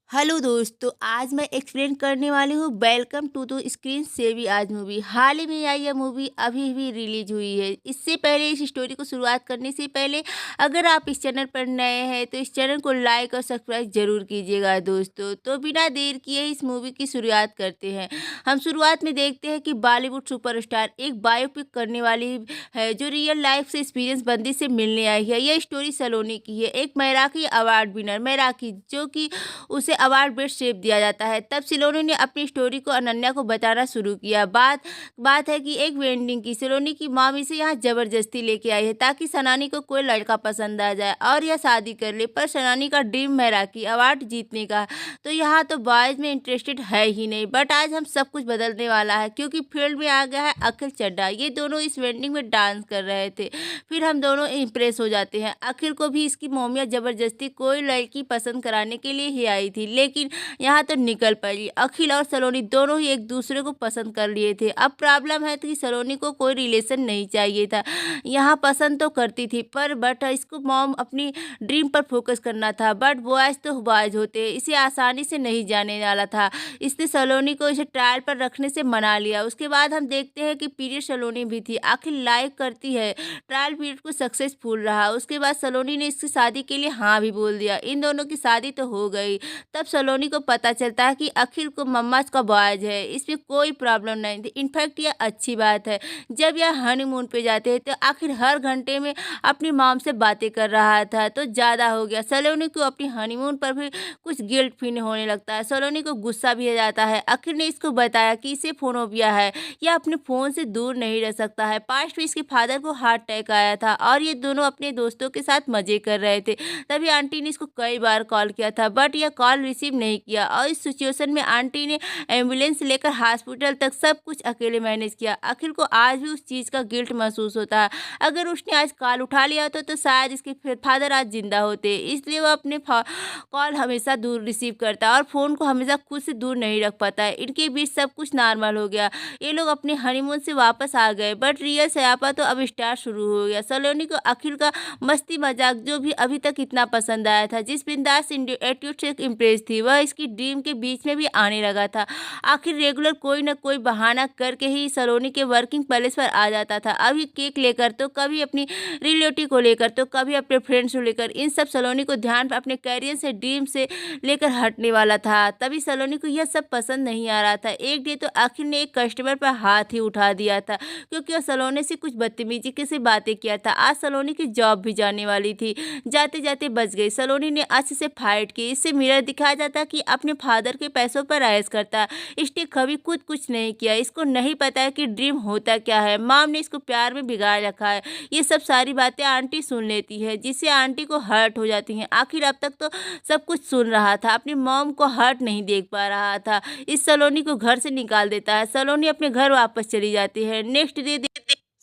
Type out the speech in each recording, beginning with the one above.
Hello दोस्तों, आज मैं एक्सप्लेन करने वाली हूँ वेलकम टू द स्क्रीन सेवी आज मूवी। हाल ही में आई यह मूवी अभी भी रिलीज हुई है। इससे पहले इस स्टोरी को शुरुआत करने से पहले अगर आप इस चैनल पर नए हैं तो इस चैनल को लाइक और सब्सक्राइब जरूर कीजिएगा दोस्तों। तो बिना देर किए इस मूवी की शुरुआत करते हैं। हम शुरुआत में देखते हैं कि बॉलीवुड सुपरस्टार एक बायोपिक करने वाली है जो रियल लाइफ से एक्सपीरियंस बंदी से मिलने आई है। यह स्टोरी सलोनी की है, एक मैराकी अवार्ड विनर मैराकी जो कि उसे अवार्ड बेस्ट शेप दिया जाता है। तब सिलोनी ने अपनी स्टोरी को अनन्या को बताना शुरू किया। बात बात है कि एक वेंडिंग की सिलोनी की मामी से यहाँ जबरदस्ती लेके आई है ताकि सनानी को कोई लड़का पसंद आ जाए और यह शादी कर ले। पर सनानी का ड्रीम मैराकी अवार्ड जीतने का है, तो यहाँ तो बॉयज में इंटरेस्टेड है ही नहीं। बट आज हम सब कुछ बदलने वाला है क्योंकि फील्ड में आ गया है अखिल चड्ढा। ये दोनों इस वेंडिंग में डांस कर रहे थे। फिर हम दोनों इम्प्रेस हो जाते हैं। अखिल को भी इसकी मम्मियाँ जबरदस्ती कोई लड़की पसंद कराने के लिए ही आई थी, लेकिन यहाँ तो निकल पड़ी। अखिल और सलोनी दोनों ही एक दूसरे को पसंद कर लिए थे। अब प्रॉब्लम है कि सलोनी को कोई रिलेशन नहीं चाहिए था। यहाँ पसंद तो करती थी पर बट इसको मॉम अपनी ड्रीम पर फोकस करना था। बट बॉयज तो बॉयज होते, इसे आसानी से नहीं जाने वाला था। इसने सलोनी को इसे ट्रायल पर रखने से मना लिया। उसके बाद हम देखते हैं कि पीरियड सलोनी भी थी। आखिर लाइक करती है, ट्रायल पीरियड को सक्सेसफुल रहा। उसके बाद सलोनी ने इसकी शादी के लिए हाँ भी बोल दिया। इन दोनों की शादी तो हो गई। तब सलोनी को पता चलता है कि अखिल को मम्मा का बॉयज है, इसमें कोई प्रॉब्लम नहीं थी। इनफैक्ट यह अच्छी बात है। जब यह हनीमून पे जाते हैं तो आखिर हर घंटे में अपनी मॉम से बातें कर रहा था, तो ज़्यादा हो गया। सलोनी को अपनी हनीमून पर भी कुछ गिल्ट फील होने लगता है। सलोनी को गुस्सा भी आ जाता है। अखिल ने इसको बताया कि इसे फोनोबिया है, यह अपने फ़ोन से दूर नहीं रह सकता है। पास्ट में इसके फादर को हार्ट अटैक आया था और ये दोनों अपने दोस्तों के साथ मजे कर रहे थे। तभी आंटी ने इसको कई बार कॉल किया था बट यह कॉल रिसीव नहीं किया और इस सिचुएशन में आंटी ने एम्बुलेंस लेकर हॉस्पिटल तक सब कुछ अकेले मैनेज किया। अखिल को आज भी उस चीज़ का गिल्ट महसूस होता है। अगर उसने आज कॉल उठा लिया होता तो शायद इसके फादर आज जिंदा होते, इसलिए वह अपने कॉल हमेशा दूर रिसीव करता है और फ़ोन को हमेशा खुद से दूर नहीं रख पाता है। इनके बीच सब कुछ नॉर्मल हो गया। ये लोग अपने हनीमून से वापस आ गए बट रियल सयापा तो अब स्टार्ट शुरू हो गया। सलोनी को अखिल का मस्ती मजाक जो भी अभी तक इतना पसंद आया था, जिस बिंदास एटीट्यूड से इम्प्रेस थी, वह इसकी ड्रीम के बीच में भी आने लगा था। आखिर रेगुलर कोई न कोई बहाना करके ही सलोनी के वर्किंग पैलेस पर आ जाता था। अभी केक लेकर तो कभी अपनी रिलेटिव को लेकर तो कभी अपने फ्रेंड्स को लेकर। इन सब सलोनी को ध्यान अपने कैरियर से ड्रीम से लेकर हटने वाला था। तभी सलोनी को यह सब पसंद नहीं आ रहा था। एक डे तो आखिर ने एक कस्टमर पर हाथ ही उठा दिया था क्योंकि वह सलोनी से कुछ बदतमीजी के से बातें किया था। आज सलोनी की जॉब भी जाने वाली थी, जाते जाते बच गई। सलोनी ने अच्छे से फाइट की। इससे मिरर दिखाया जाता कि अपने फादर के पैसों पर ऐश करता। इसने कभी खुद कुछ नहीं किया। इसको नहीं पता है कि ड्रीम होता क्या है। माम ने इसको प्यार में बिगाड़ रखा है। ये सब सारी बातें आंटी सुन लेती है जिससे आंटी को हर्ट हो जाती हैं। आखिर अब तक तो सब कुछ सुन रहा था, अपनी मॉम को हर्ट नहीं देख पा रहा था। इस सलोनी को घर से निकाल देता है। सलोनी अपने घर वापस चली जाती है। नेक्स्ट डे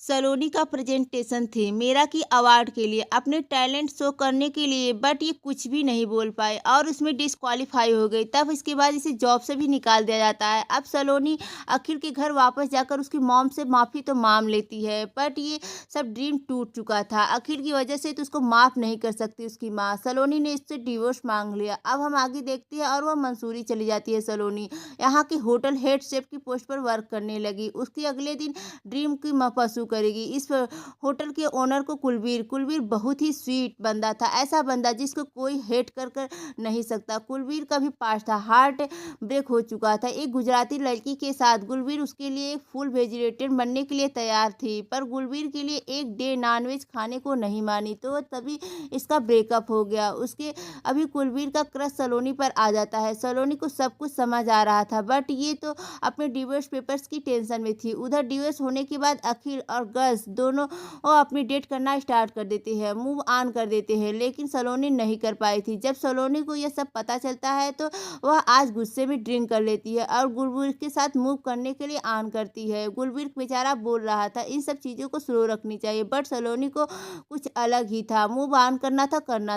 सलोनी का प्रेजेंटेशन थी मेरा की अवार्ड के लिए, अपने टैलेंट शो करने के लिए, बट ये कुछ भी नहीं बोल पाए और उसमें डिस्क्वालीफाई हो गई। तब इसके बाद इसे जॉब से भी निकाल दिया जाता है। अब सलोनी अखिल के घर वापस जाकर उसकी मॉम से माफ़ी तो मांग लेती है बट ये सब ड्रीम टूट चुका था। अखिल की वजह से तो उसको माफ़ नहीं कर सकती उसकी माँ। सलोनी ने इससे डिवोर्स मांग लिया। अब हम आगे देखते हैं और वह मंसूरी चली जाती है। सलोनी यहाँ की होटल हेड शेफ की पोस्ट पर वर्क करने लगी। उसके अगले दिन ड्रीम की पशु करेगी। इस होटल के ओनर को कुलवीर कुलवीर बहुत ही स्वीट बंदा था, ऐसा बंदा जिसको कोई हेट कर नहीं सकता। कुलवीर का भी पास था, हार्ट ब्रेक हो चुका था एक गुजराती लड़की के साथ। गुलवीर उसके लिए फुल वेजिटेरियन बनने के लिए तैयार थी पर गुलवीर के लिए एक डे नॉनवेज खाने को नहीं मानी, तो तभी इसका ब्रेकअप हो गया। उसके अभी कुलवीर का क्रश सलोनी पर आ जाता है। सलोनी को सब कुछ समझ आ रहा था बट ये तो अपने डिवोर्स पेपर्स की टेंशन में थी। उधर डिवोर्स होने के बाद अखिल और गर्ल्स दोनों अपनी डेट करना स्टार्ट कर देते हैं, मूव ऑन कर देते हैं, लेकिन सलोनी नहीं कर पाई थी। जब सलोनी को यह सब पता चलता है तो वह आज गुस्से में ड्रिंक कर लेती है और गुलबीर के साथ मूव करने के लिए ऑन करती है। गुलबीर बेचारा बोल रहा था इन सब चीज़ों को स्लो रखनी चाहिए बट सलोनी को कुछ अलग ही था, मूव ऑन करना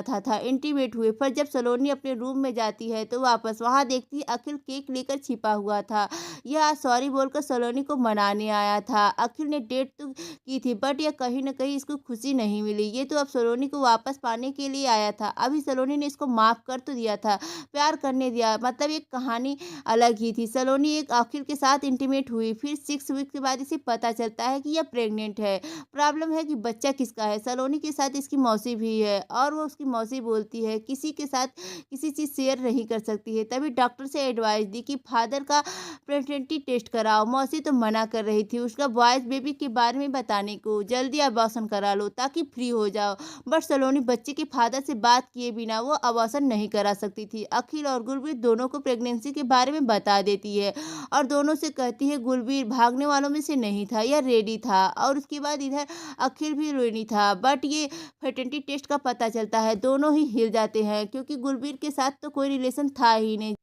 था। इंटीमेट हुए पर जब सलोनी अपने रूम में जाती है तो वापस वहाँ देखती है अखिल केक लेकर छिपा हुआ था। यह सॉरी बोलकर सलोनी को मनाने आया था। अखिल ने डेट तो की थी, बट यह कहीं न कहीं इसको खुशी नहीं मिली। ये तो अब सलोनी को वापस पाने के लिए आया था। अभी सलोनी ने इसको माफ़ कर तो दिया था, प्यार करने दिया, मतलब एक कहानी अलग ही थी। सलोनी एक अखिल के साथ इंटीमेट हुई, फिर 6 वीक के बाद इसे पता चलता है कि यह प्रेग्नेंट है। प्रॉब्लम है कि बच्चा किसका है? सलोनी के साथ इसकी मौसी भी है और वो उसकी मौसी बोलती है किसी के साथ किसी चीज़ शेयर नहीं कर सकती है। तभी डॉक्टर से एडवाइस दी कि फादर का प्रेग्नेंसी टेस्ट कराओ। मौसी तो मना कर रही थी उसका बॉयज़ बेबी के बारे में बताने को, जल्दी अबॉर्शन करा लो ताकि फ्री हो जाओ। बट सलोनी बच्चे के फादर से बात किए बिना वो अबॉर्शन नहीं करा सकती थी। अखिल और गुरप्रीत दोनों को प्रेगनेंसी के बारे में बता देती है और दोनों से कहती है गुलबीर भागने वालों में से नहीं था, यह रेडी था। और उसके बाद इधर अखिल भी रेडी था, बट ये फर्टिलिटी टेस्ट का पता चलता है दोनों ही हिल जाते हैं क्योंकि गुलबीर के साथ तो कोई रिलेशन था ही नहीं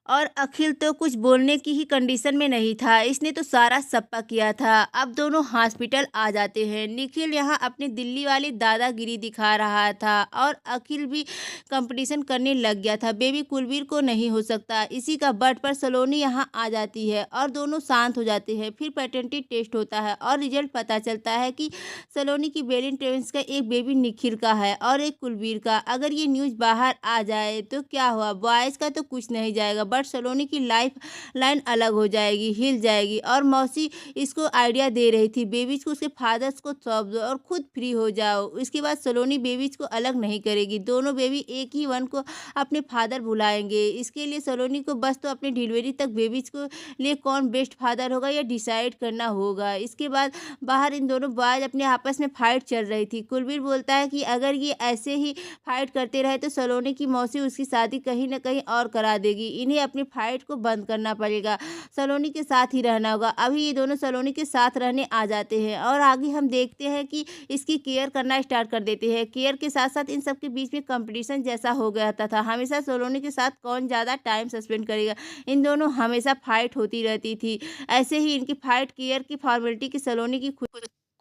और अखिल तो कुछ बोलने की ही कंडीशन में नहीं था, इसने तो सारा सप्पा किया था। अब दोनों हॉस्पिटल आ जाते हैं। निखिल यहाँ अपनी दिल्ली वाली दादागिरी दिखा रहा था और अखिल भी कंपटीशन करने लग गया था। बेबी कुलवीर को नहीं हो सकता, इसी का बट पर सलोनी यहाँ आ जाती है और दोनों शांत हो जाते हैं। फिर पैटर्निटी टेस्ट होता है और रिजल्ट पता चलता है कि सलोनी की बेलिन ट्रेंस का एक बेबी निखिल का है और एक कुलवीर का। अगर ये न्यूज़ बाहर आ जाए तो क्या हुआ, बॉयज़ का तो कुछ नहीं जाएगा, बट सलोनी की लाइफ लाइन अलग हो जाएगी, हिल जाएगी। और मौसी इसको आइडिया दे रही थी बेबीज को उसके फादर्स को सौंप दो और खुद फ्री हो जाओ। इसके बाद सलोनी बेबीज को अलग नहीं करेगी, दोनों बेबी एक ही वन को अपने फादर बुलाएंगे। इसके लिए सलोनी को बस तो अपनी डिलीवरी तक बेबीज को लिए कौन बेस्ट फादर होगा यह डिसाइड करना होगा। इसके बाद बाहर इन दोनों बॉयज अपने आपस में फाइट चल रही थी। कुलवीर बोलता है कि अगर ये ऐसे ही फाइट करते रहे तो सलोनी की मौसी उसकी शादी कहीं ना कहीं और करा देगी, इन्हें अपनी फाइट को बंद करना पड़ेगा, सलोनी के साथ ही रहना होगा। अभी ये दोनों सलोनी के साथ रहने आ जाते हैं और आगे हम देखते हैं कि इसकी केयर करना स्टार्ट कर देते हैं। केयर के साथ साथ इन सब के बीच में कंपटीशन जैसा हो गया था, हमेशा सलोनी के साथ कौन ज़्यादा टाइम स्पेंड करेगा। इन दोनों हमेशा फाइट होती रहती थी। ऐसे ही इनकी फाइट केयर की फॉर्मेलिटी की सलोनी की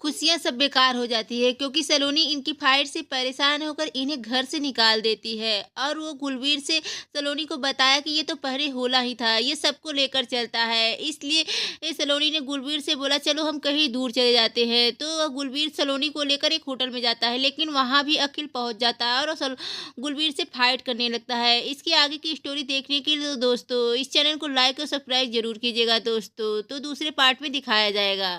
खुशियाँ सब बेकार हो जाती है क्योंकि सलोनी इनकी फाइट से परेशान होकर इन्हें घर से निकाल देती है और वो गुलवीर से सलोनी को बताया कि ये तो पहले होला ही था, ये सबको लेकर चलता है। इसलिए ये सलोनी ने गुलवीर से बोला चलो हम कहीं दूर चले जाते हैं। तो गुलवीर सलोनी को लेकर एक होटल में जाता है, लेकिन वहाँ भी अखिल पहुँच जाता है और गुलवीर से फाइट करने लगता है। इसकी आगे की स्टोरी देखने के लिए दोस्तों इस चैनल को लाइक और सब्सक्राइब जरूर कीजिएगा दोस्तों, तो दूसरे पार्ट में दिखाया जाएगा।